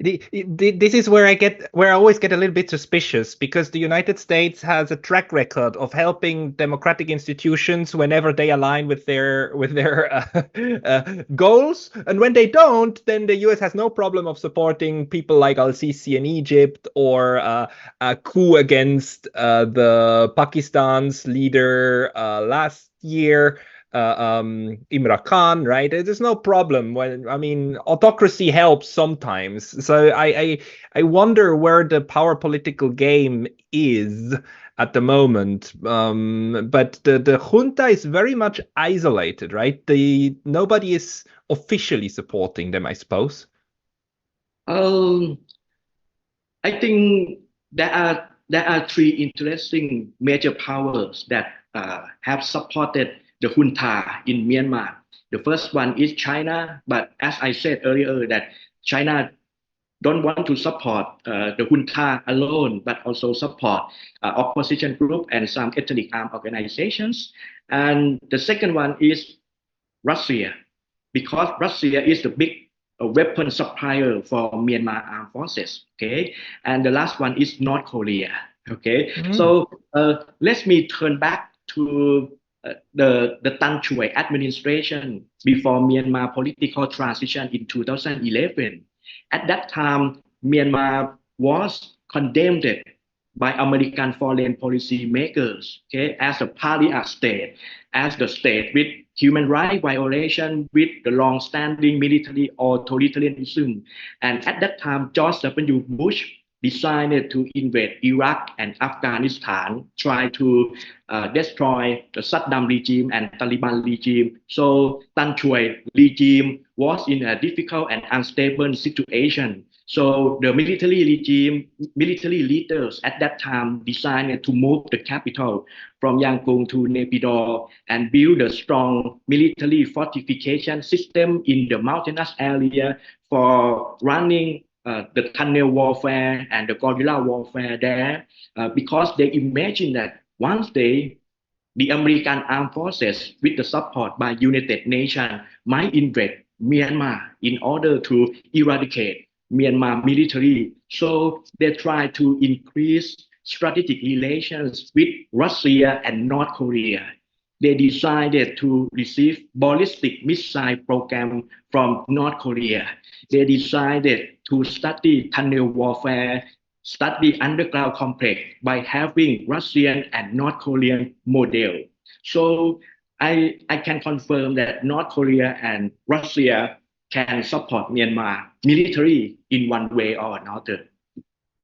This is where I always get a little bit suspicious because the United States has a track record of helping democratic institutions whenever they align with their goals, and when they don't, then the US has no problem of supporting people like Al-Sisi in Egypt or a coup against the Pakistan's leader last year. Imran Khan, right? There's no problem when I mean autocracy helps sometimes. So I wonder where the power political game is at the moment. But the junta is very much isolated, right? Nobody is officially supporting them, I suppose. Um, I think there are three interesting major powers that have supported the junta in Myanmar. The first one is China, but as I said earlier, that China don't want to support the junta alone, but also support opposition group and some ethnic armed organizations. And the second one is Russia, because Russia is the big weapon supplier for Myanmar armed forces. Okay, and the last one is North Korea. Okay, Mm. so let me turn back to the Tan Choi administration before Myanmar political transition in 2011. At that time, Myanmar was condemned by American foreign policy makers, okay, as a paria state, as the state with human rights violation, with the long-standing military authoritarianism. And at that time, George W. Bush decided to invade Iraq and Afghanistan, try to destroy the Saddam regime and Taliban regime. So Tan Choi regime was in a difficult and unstable situation. So the military leaders at that time decided to move the capital from Yangon to Naypyidaw and build a strong military fortification system in the mountainous area for running the tunnel warfare and the guerrilla warfare there, because they imagine that once the American armed forces, with the support by United Nations, might invade Myanmar in order to eradicate Myanmar military. So they try to increase strategic relations with Russia and North Korea. They decided to receive ballistic missile program from North Korea. They decided to study tunnel warfare, study underground complex by having Russian and North Korean model. So I can confirm that North Korea and Russia can support Myanmar military in one way or another.